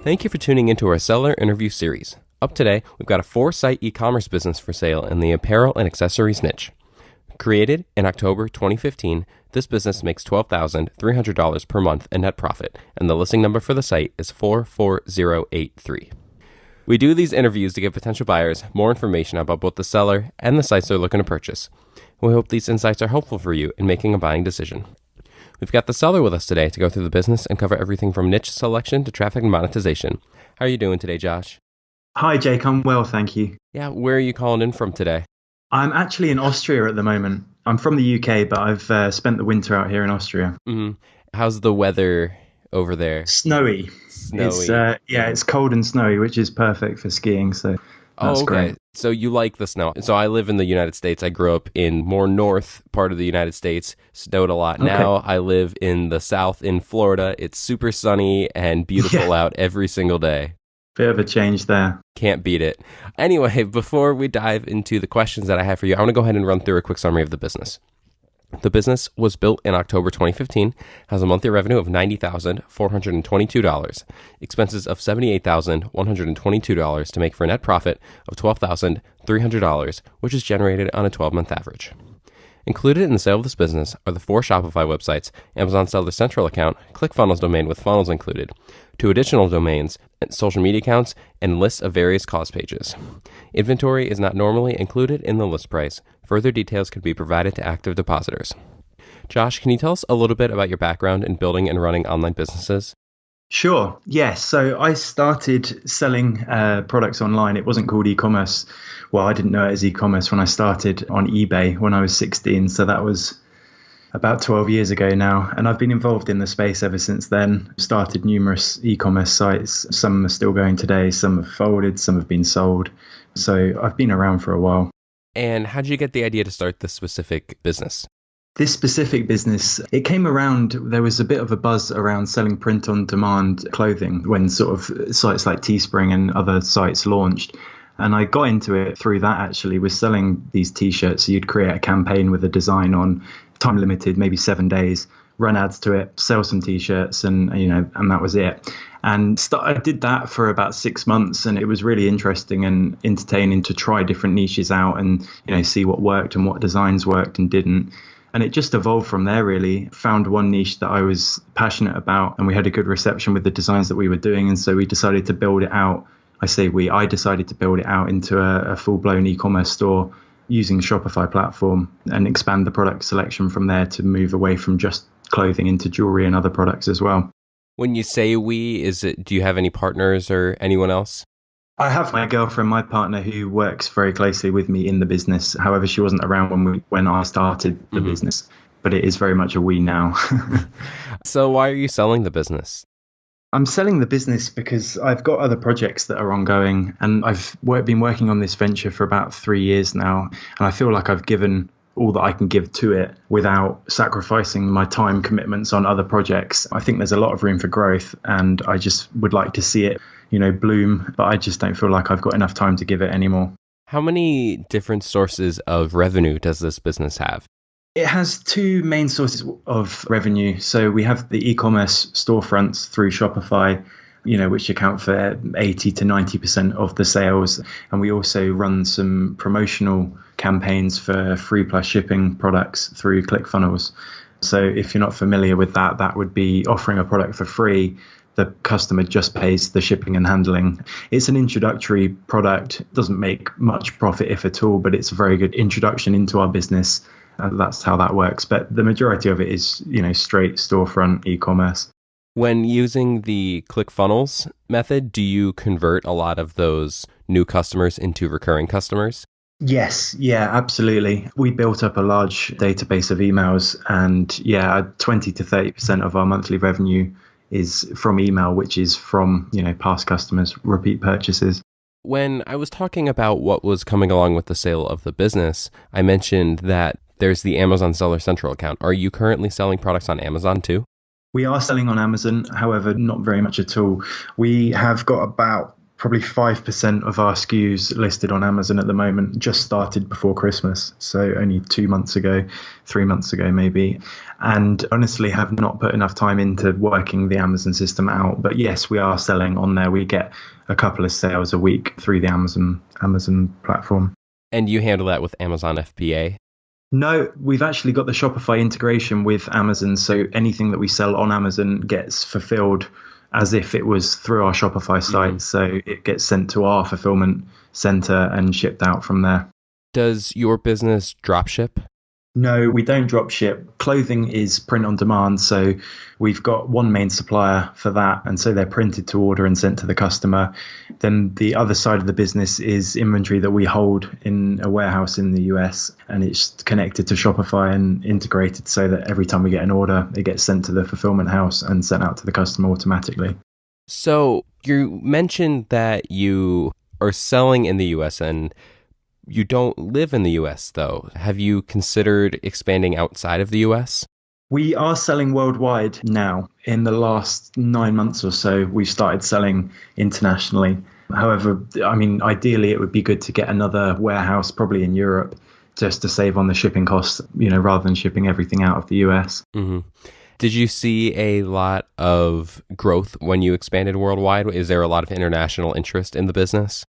Thank you for tuning into our seller interview series. Up today, we've got a 4-site e-commerce business for sale in the apparel and accessories niche. Created in October 2015, this business makes $12,300 per month in net profit, and the listing number for the site is 44083. We do these interviews to give potential buyers more information about both the seller and the sites they're looking to purchase. We hope these insights are helpful for you in making a buying decision. We've got the seller with us today to go through the business and cover everything from niche selection to traffic and monetization. How are you doing today, Josh? Hi, Jake. I'm well, thank you. Yeah, where are you calling in from today? I'm actually in Austria at the moment. I'm from the UK, but I've spent the winter out here in Austria. Mm-hmm. How's the weather over there? Snowy. It's cold and snowy, which is perfect for skiing. So that's great. So you like the snow. So I live in the United States. I grew up in more north part of the United States. Snowed a lot. Okay. Now I live in the south in Florida. It's super sunny and beautiful out every single day. Bit of a change there. Can't beat it. Anyway, before we dive into the questions that I have for you, I want to go ahead and run through a quick summary of the business. The business was built in October 2015, has a monthly revenue of $90,422, expenses of $78,122 to make for a net profit of $12,300, which is generated on a 12-month average. Included in the sale of this business are the 4 Shopify websites, Amazon Seller Central account, ClickFunnels domain with funnels included, 2 additional domains, social media accounts, and lists of various cost pages. Inventory is not normally included in the list price. Further details can be provided to active depositors. Josh, can you tell us a little bit about your background in building and running online businesses? Sure. Yes. So I started selling products online. It wasn't called e-commerce. Well, I didn't know it as e-commerce when I started on eBay when I was 16. So that was about 12 years ago now. And I've been involved in the space ever since then. Started numerous e-commerce sites. Some are still going today. Some have folded. Some have been sold. So I've been around for a while. And how did you get the idea to start this specific business? This specific business, it came around, there was a bit of a buzz around selling print-on-demand clothing when sort of sites like Teespring and other sites launched. And I got into it through that, actually, with selling these T-shirts. So you'd create a campaign with a design on, time limited, maybe 7 days, run ads to it, sell some T-shirts, and that was it. And I did that for about 6 months, and it was really interesting and entertaining to try different niches out and, see what worked and what designs worked and didn't. And it just evolved from there, really. Found one niche that I was passionate about, and we had a good reception with the designs that we were doing. And so we decided to build it out. I decided to build it out into a full-blown e-commerce store using Shopify platform and expand the product selection from there to move away from just clothing into jewelry and other products as well. When you say do you have any partners or anyone else? I have my girlfriend, my partner, who works very closely with me in the business. However, she wasn't around when I started the business, but it is very much a we now. So why are you selling the business? I'm selling the business because I've got other projects that are ongoing, and I've been working on this venture for about 3 years now, and I feel like I've given all that I can give to it without sacrificing my time commitments on other projects. I think there's a lot of room for growth, and I just would like to see it bloom, but I just don't feel like I've got enough time to give it anymore. How many different sources of revenue does this business have? It has 2 main sources of revenue. So we have the e-commerce storefronts through Shopify, which account for 80 to 90% of the sales. And we also run some promotional campaigns for free plus shipping products through ClickFunnels. So if you're not familiar with that, that would be offering a product for free. The customer just pays the shipping and handling. It's an introductory product. It doesn't make much profit, if at all, but it's a very good introduction into our business. And that's how that works. But the majority of it is, straight storefront e-commerce. When using the ClickFunnels method, do you convert a lot of those new customers into recurring customers? Yes, yeah, absolutely. We built up a large database of emails, and 20 to 30% of our monthly revenue is from email, which is from, past customers, repeat purchases. When I was talking about what was coming along with the sale of the business, I mentioned that there's the Amazon Seller Central account. Are you currently selling products on Amazon too? We are selling on Amazon, however, not very much at all. We have got about probably 5% of our SKUs listed on Amazon at the moment just started before Christmas. So only 2 months ago, 3 months ago, maybe. And honestly, have not put enough time into working the Amazon system out. But yes, we are selling on there. We get a couple of sales a week through the Amazon platform. And you handle that with Amazon FBA? No, we've actually got the Shopify integration with Amazon. So anything that we sell on Amazon gets fulfilled as if it was through our Shopify site. So it gets sent to our fulfillment center and shipped out from there. Does your business drop ship? No, we don't drop ship. Clothing is print on demand. So we've got one main supplier for that. And so they're printed to order and sent to the customer. Then the other side of the business is inventory that we hold in a warehouse in the US. And it's connected to Shopify and integrated so that every time we get an order, it gets sent to the fulfillment house and sent out to the customer automatically. So you mentioned that you are selling in the US and you don't live in the US, though. Have you considered expanding outside of the US? We are selling worldwide now. In the last 9 months or so, we've started selling internationally. However, I mean, ideally, it would be good to get another warehouse, probably in Europe, just to save on the shipping costs, rather than shipping everything out of the US. Mm-hmm. Did you see a lot of growth when you expanded worldwide? Is there a lot of international interest in the business?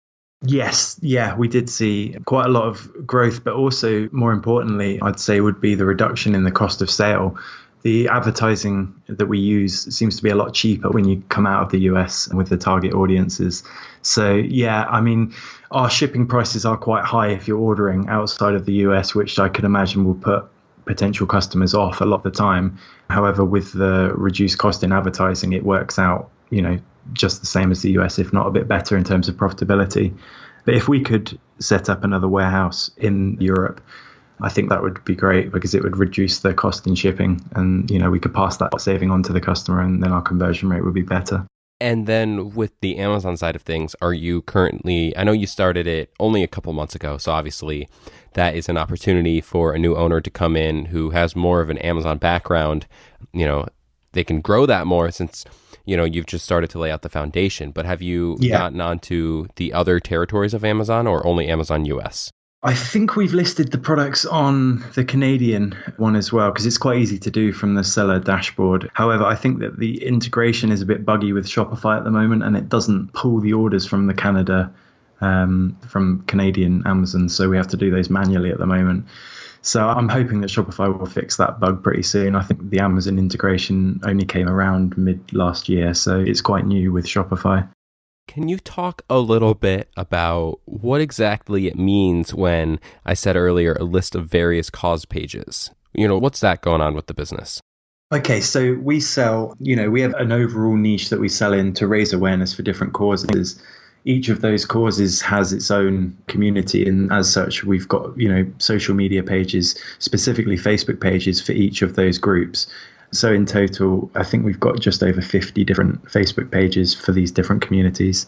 Yes, yeah, we did see quite a lot of growth, but also more importantly, I'd say would be the reduction in the cost of sale. The advertising that we use seems to be a lot cheaper when you come out of the US with the target audiences. So yeah, I mean, our shipping prices are quite high if you're ordering outside of the US, which I can imagine will put potential customers off a lot of the time. However, with the reduced cost in advertising, it works out, just the same as the US, if not a bit better in terms of profitability. But if we could set up another warehouse in Europe, I think that would be great because it would reduce the cost in shipping and, we could pass that saving on to the customer and then our conversion rate would be better. And then with the Amazon side of things, are you currently, I know you started it only a couple months ago, so obviously that is an opportunity for a new owner to come in who has more of an Amazon background. They can grow that more since you've just started to lay out the foundation, but have you gotten onto the other territories of Amazon or only Amazon US? I think we've listed the products on the Canadian one as well, because it's quite easy to do from the seller dashboard. However, I think that the integration is a bit buggy with Shopify at the moment, and it doesn't pull the orders from the from Canadian Amazon. So we have to do those manually at the moment. So I'm hoping that Shopify will fix that bug pretty soon. I think the Amazon integration only came around mid last year, so it's quite new with Shopify. Can you talk a little bit about what exactly it means when I said earlier a list of various cause pages? What's that going on with the business? Okay, so we sell, we have an overall niche that we sell in to raise awareness for different causes. Each of those causes has its own community, and as such, we've got, social media pages, specifically Facebook pages for each of those groups. So in total, I think we've got just over 50 different Facebook pages for these different communities.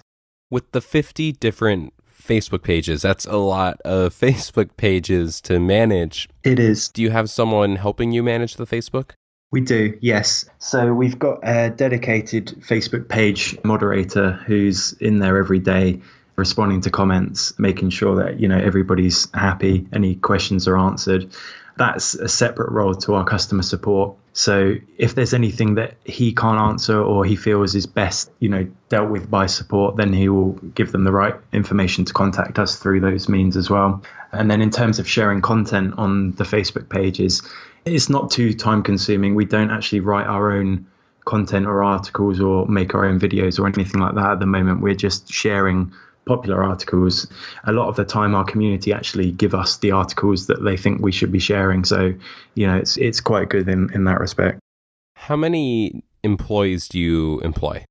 With the 50 different Facebook pages, that's a lot of Facebook pages to manage. It is. Do you have someone helping you manage the Facebook? We do, yes. So we've got a dedicated Facebook page moderator who's in there every day, responding to comments, making sure that, everybody's happy, any questions are answered. That's a separate role to our customer support. So if there's anything that he can't answer or he feels is best, dealt with by support, then he will give them the right information to contact us through those means as well. And then in terms of sharing content on the Facebook pages, it's not too time consuming. We don't actually write our own content or articles or make our own videos or anything like that at the moment. We're just sharing popular articles. A lot of the time our community actually give us the articles that they think we should be sharing. So, it's quite good in that respect. How many employees do you employ?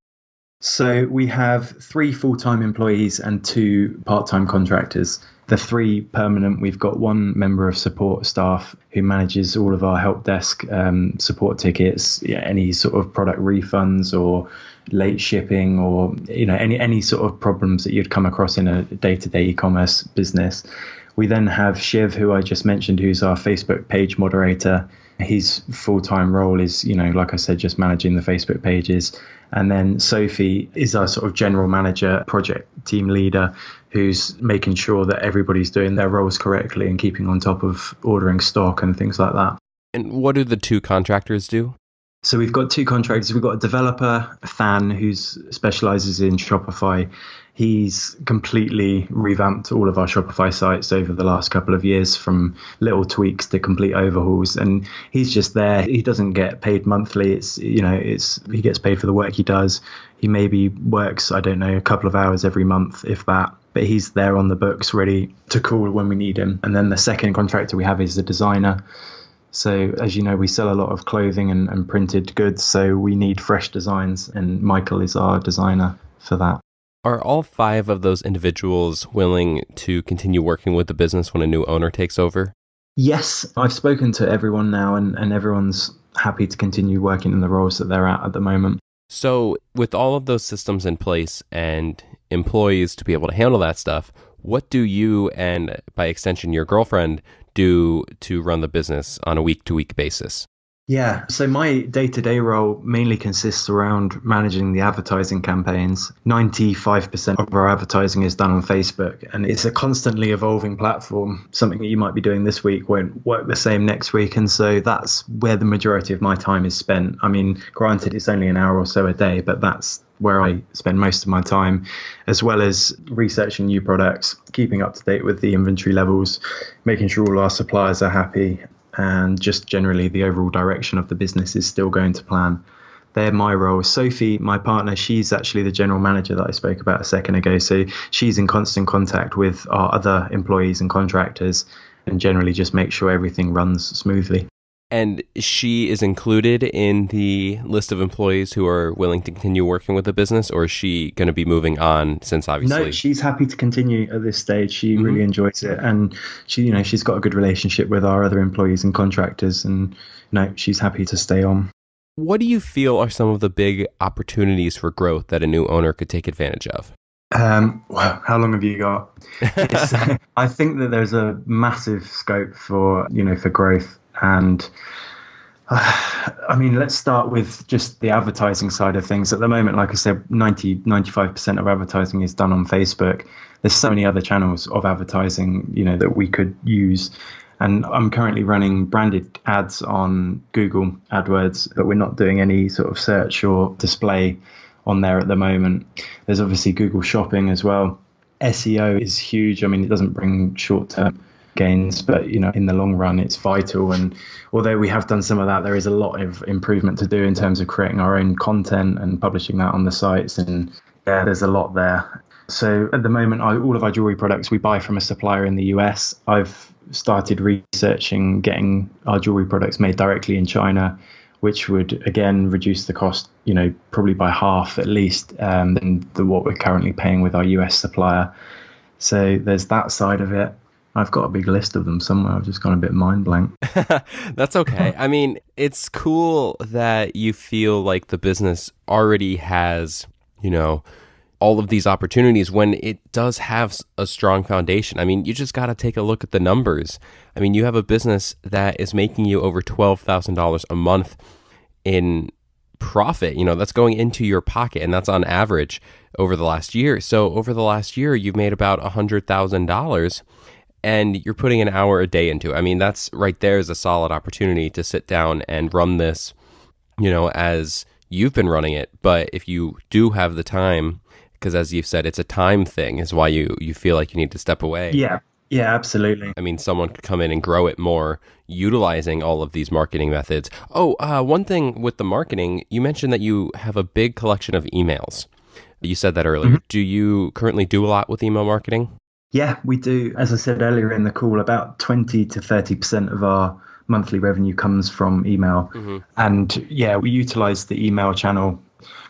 So we have 3 full-time employees and 2 part-time contractors. The 3 permanent, we've got 1 member of support staff who manages all of our help desk support tickets, any sort of product refunds or late shipping or any sort of problems that you'd come across in a day-to-day e-commerce business. We then have Shiv, who I just mentioned, who's our Facebook page moderator. His full-time role is, like I said, just managing the Facebook pages. And then Sophie is our sort of general manager, project team leader, who's making sure that everybody's doing their roles correctly and keeping on top of ordering stock and things like that. And what do the two contractors do? So we've got two contractors. We've got a developer, Than, who specializes in Shopify. He's completely revamped all of our Shopify sites over the last couple of years, from little tweaks to complete overhauls. And he's just there. He doesn't get paid monthly. He gets paid for the work he does. He maybe works, I don't know, a couple of hours every month, if that. But he's there on the books, ready to call when we need him. And then the second contractor we have is the designer. So as you know, we sell a lot of clothing and printed goods, so we need fresh designs, and Michael is our designer for that. Are all 5 of those individuals willing to continue working with the business when a new owner takes over? Yes, I've spoken to everyone now, and everyone's happy to continue working in the roles that they're at the moment. So with all of those systems in place and employees to be able to handle that stuff, what do you, and by extension your girlfriend, do to run the business on a week-to-week basis? Yeah, so my day-to-day role mainly consists around managing the advertising campaigns. 95% of our advertising is done on Facebook, and it's a constantly evolving platform. Something that you might be doing this week won't work the same next week, and so that's where the majority of my time is spent. I mean, granted, it's only an hour or so a day, but that's where I spend most of my time, as well as researching new products, keeping up to date with the inventory levels, making sure all our suppliers are happy, and just generally the overall direction of the business is still going to plan. They're my roles. Sophie, my partner, she's actually the general manager that I spoke about a second ago. So she's in constant contact with our other employees and contractors, and generally just make sure everything runs smoothly. And she is included in the list of employees who are willing to continue working with the business, or is she going to be moving on, since obviously... No, she's happy to continue at this stage. She really enjoys it, and she's got a good relationship with our other employees and contractors, and she's happy to stay on. What do you feel are some of the big opportunities for growth that a new owner could take advantage of? Well, how long have you got? I think that there's a massive scope for growth. And I mean, let's start with just the advertising side of things. At the moment, like I said, 95% of advertising is done on Facebook. There's so many other channels of advertising, that we could use. And I'm currently running branded ads on Google AdWords, but we're not doing any sort of search or display on there at the moment. There's obviously Google Shopping as well. SEO is huge. I mean, it doesn't bring short-term gains, but in the long run it's vital. And although we have done some of that, there is a lot of improvement to do in terms of creating our own content and publishing that on the sites, and there's a lot there. So at the moment, all of our jewelry products we buy from a supplier in the US. I've started researching getting our jewelry products made directly in China, which would again reduce the cost probably by half at least than what we're currently paying with our US supplier. So there's that side of it. I've got a big list of them somewhere. I've just gone a bit mind blank. That's okay. I mean, it's cool that you feel like the business already has, all of these opportunities when it does have a strong foundation. I mean, you just got to take a look at the numbers. I mean, you have a business that is making you over $12,000 a month in profit. That's going into your pocket, and that's on average over the last year. So over the last year, you've made about $100,000. And you're putting an hour a day into it. I mean, that's right there is a solid opportunity to sit down and run this, as you've been running it. But if you do have the time, because as you've said, it's a time thing, is why you feel like you need to step away. Yeah, absolutely. I mean, someone could come in and grow it more, utilizing all of these marketing methods. One thing with the marketing, you mentioned that you have a big collection of emails. You said that earlier. Do you currently do a lot with email marketing? Yeah, we do. As I said earlier in the call, about 20 to 30% of our monthly revenue comes from email. And we utilize the email channel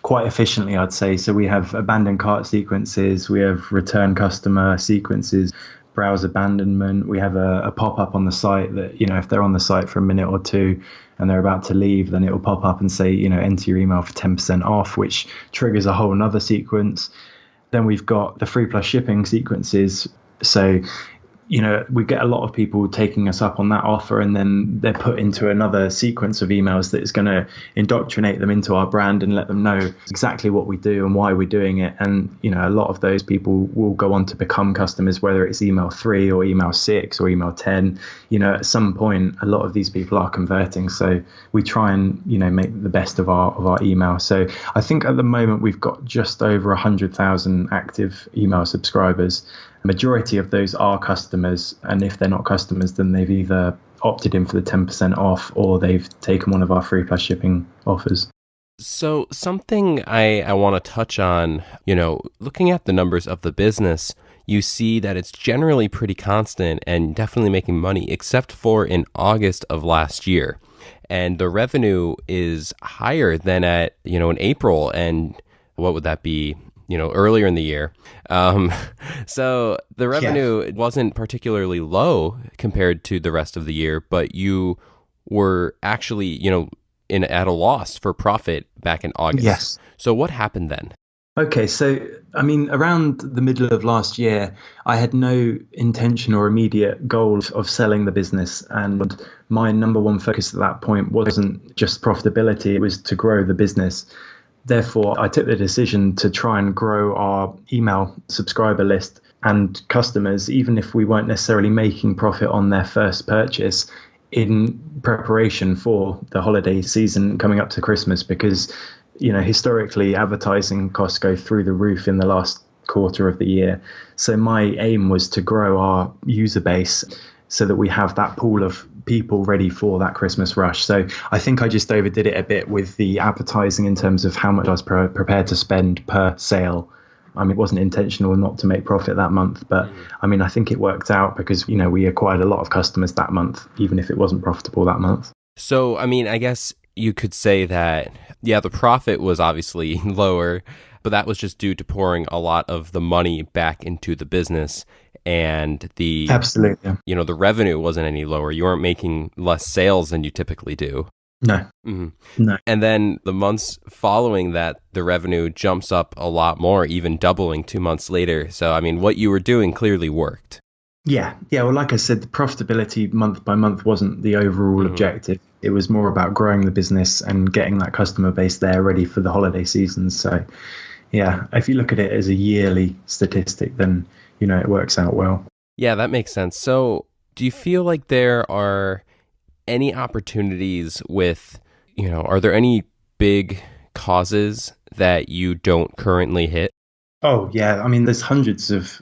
quite efficiently, I'd say. So we have abandoned cart sequences, we have return customer sequences, browse abandonment. We have a pop-up on the site that, if they're on the site for a minute or two and they're about to leave, then it will pop up and say, enter your email for 10% off, which triggers a whole another sequence. Then we've got the free plus shipping sequences. So we get a lot of people taking us up on that offer, and then they're put into another sequence of emails that is going to indoctrinate them into our brand and let them know exactly what we do and why we're doing it. And, a lot of those people will go on to become customers, whether it's email 3 or email 6 or email 10. At some point, a lot of these people are converting. So we try and, make the best of our email. So I think at the moment we've got just over 100,000 active email subscribers. Majority of those are customers, and if they're not customers, then they've either opted in for the 10% off or they've taken one of our free plus shipping offers. So something I want to touch on, looking at the numbers of the business, you see that it's generally pretty constant and definitely making money, except for in August of last year. And the revenue is higher than at, in April. And what would that be? Earlier in the year. So the revenue wasn't particularly low compared to the rest of the year, but you were actually, at a loss for profit back in August. Yes. So what happened then? Okay, so around the middle of last year, I had no intention or immediate goal of selling the business. And my number one focus at that point wasn't just profitability, it was to grow the business. Therefore, I took the decision to try and grow our email subscriber list and customers, even if we weren't necessarily making profit on their first purchase, in preparation for the holiday season coming up to Christmas, because, historically advertising costs go through the roof in the last quarter of the year. So my aim was to grow our user base so that we have that pool of people ready for that Christmas rush. So I think I just overdid it a bit with the advertising in terms of how much I was prepared to spend per sale. It wasn't intentional not to make profit that month, but I think it worked out because, we acquired a lot of customers that month, even if it wasn't profitable that month. So, I guess you could say that, the profit was obviously lower, but that was just due to pouring a lot of the money back into the business. And absolutely, the revenue wasn't any lower. You weren't making less sales than you typically do. No. Mm-hmm. No. And then the months following that, the revenue jumps up a lot more, even doubling 2 months later. So, what you were doing clearly worked. Yeah. Well, like I said, the profitability month by month wasn't the overall objective. It was more about growing the business and getting that customer base there ready for the holiday season. So, yeah, if you look at it as a yearly statistic, then it works out well. Yeah, that makes sense. So do you feel like there are any opportunities with, are there any big causes that you don't currently hit? Oh, yeah. There's hundreds of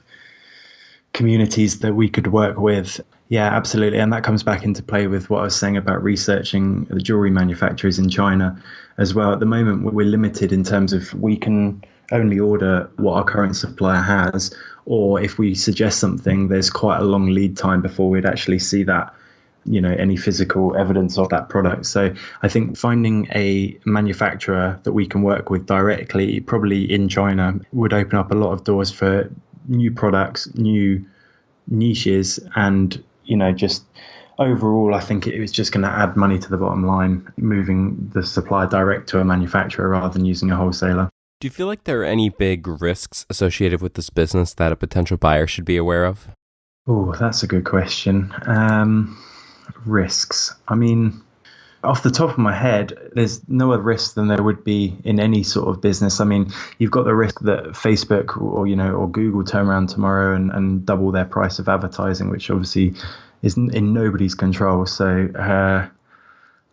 communities that we could work with. Yeah, absolutely. And that comes back into play with what I was saying about researching the jewelry manufacturers in China as well. At the moment, we're limited in terms of we can only order what our current supplier has, or if we suggest something, there's quite a long lead time before we'd actually see that, any physical evidence of that product. So I think finding a manufacturer that we can work with directly, probably in China, would open up a lot of doors for new products, new niches, and, just overall, I think it was just going to add money to the bottom line, moving the supplier direct to a manufacturer rather than using a wholesaler. Do you feel like there are any big risks associated with this business that a potential buyer should be aware of? Oh, that's a good question. Risks. Off the top of my head, there's no other risk than there would be in any sort of business. You've got the risk that Facebook or Google turn around tomorrow and double their price of advertising, which obviously is in nobody's control. So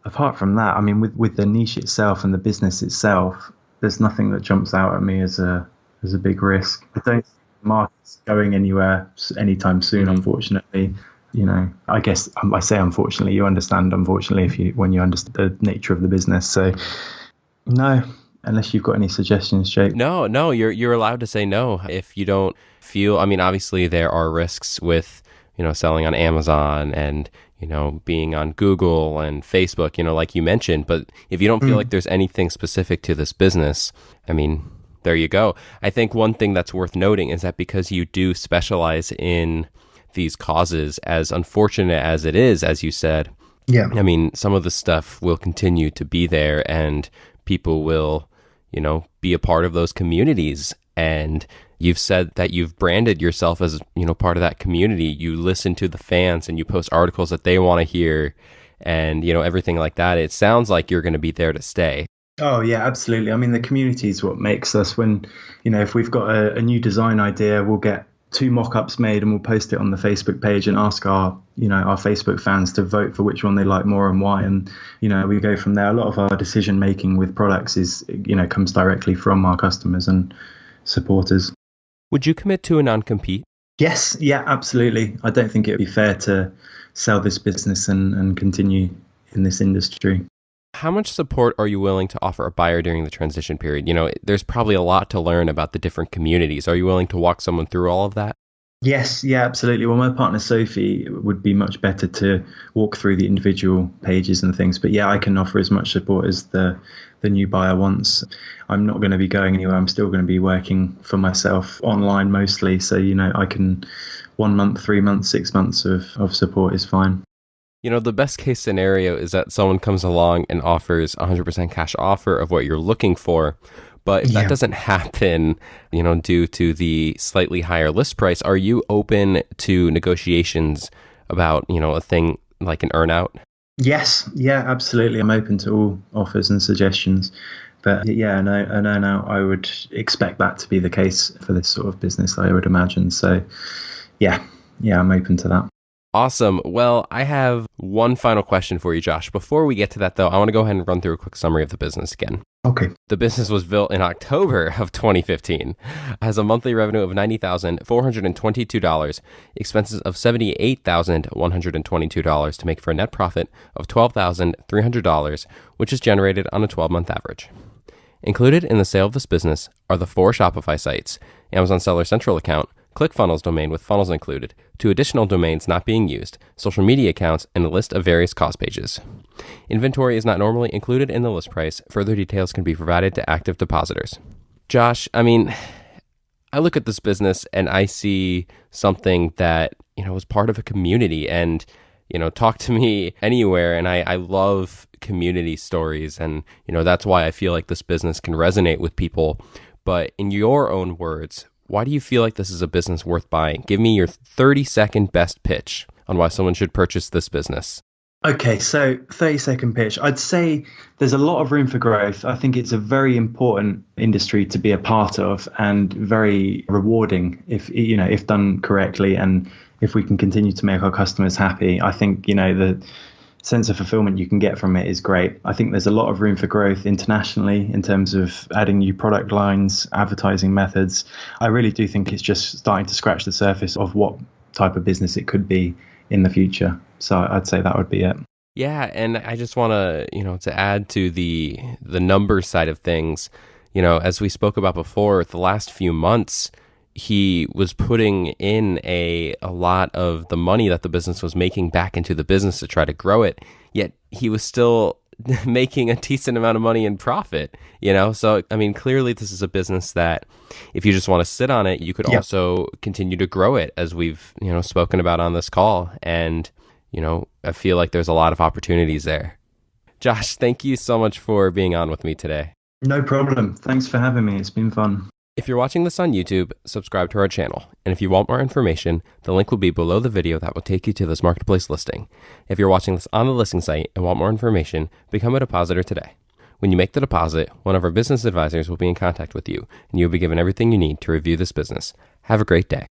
apart from that, with the niche itself and the business itself, there's nothing that jumps out at me as a big risk. I don't think the market's going anywhere anytime soon, unfortunately. I guess I say unfortunately, you understand unfortunately when you understand the nature of the business. So no, unless you've got any suggestions, Jake. No, you're allowed to say no if you don't feel. Obviously there are risks with selling on Amazon and being on Google and Facebook, like you mentioned. But if you don't feel like there's anything specific to this business, there you go. I think one thing that's worth noting is that because you do specialize in these causes, as unfortunate as it is, as you said, some of the stuff will continue to be there and people will, be a part of those communities. And You've said that you've branded yourself as, part of that community. You listen to the fans and you post articles that they want to hear and, everything like that. It sounds like you're going to be there to stay. Oh, yeah, absolutely. I mean, the community is what makes us. When, if we've got a new design idea, we'll get 2 mock-ups made and we'll post it on the Facebook page and ask our Facebook fans to vote for which one they like more and why. And, we go from there. A lot of our decision making with products comes directly from our customers and supporters. Would you commit to a non-compete? Yes. Yeah, absolutely. I don't think it would be fair to sell this business and continue in this industry. How much support are you willing to offer a buyer during the transition period? There's probably a lot to learn about the different communities. Are you willing to walk someone through all of that? Yes, yeah, absolutely. Well, my partner Sophie would be much better to walk through the individual pages and things. But yeah, I can offer as much support as the new buyer wants. I'm not going to be going anywhere. I'm still going to be working for myself online mostly. So, I can 1 month, 3 months, 6 months of support is fine. The best case scenario is that someone comes along and offers 100% cash offer of what you're looking for. But if that doesn't happen, due to the slightly higher list price, are you open to negotiations about, a thing like an earnout? Yes. Yeah, absolutely. I'm open to all offers and suggestions. But yeah, an earnout, I would expect that to be the case for this sort of business, I would imagine. So yeah, I'm open to that. Awesome. Well, I have one final question for you, Josh. Before we get to that, though, I want to go ahead and run through a quick summary of the business again. Okay. The business was built in October of 2015, has a monthly revenue of $90,422, expenses of $78,122 to make for a net profit of $12,300, which is generated on a 12-month average. Included in the sale of this business are the 4 Shopify sites, Amazon Seller Central account, ClickFunnels domain with funnels included, 2 additional domains not being used, social media accounts, and a list of various cost pages. Inventory is not normally included in the list price. Further details can be provided to active depositors. Josh, I look at this business and I see something that, was part of a community and, talk to me anywhere. And I love community stories. And, that's why I feel like this business can resonate with people. But in your own words, why do you feel like this is a business worth buying? Give me your 30-second best pitch on why someone should purchase this business. Okay, so 30-second pitch. I'd say there's a lot of room for growth. I think it's a very important industry to be a part of and very rewarding if done correctly and if we can continue to make our customers happy. I think, the sense of fulfillment you can get from it is great. I think there's a lot of room for growth internationally in terms of adding new product lines, advertising methods. I really do think it's just starting to scratch the surface of what type of business it could be in the future. So I'd say that would be it. Yeah, and I just want to, to add to the numbers side of things, as we spoke about before, the last few months, he was putting in a lot of the money that the business was making back into the business to try to grow it, yet he was still making a decent amount of money in profit, So, clearly this is a business that if you just want to sit on it, you could also continue to grow it as we've, spoken about on this call. And, I feel like there's a lot of opportunities there. Josh, thank you so much for being on with me today. No problem. Thanks for having me. It's been fun. If you're watching this on YouTube, subscribe to our channel. And if you want more information, the link will be below the video that will take you to this marketplace listing. If you're watching this on the listing site and want more information, become a depositor today. When you make the deposit, one of our business advisors will be in contact with you, and you'll be given everything you need to review this business. Have a great day.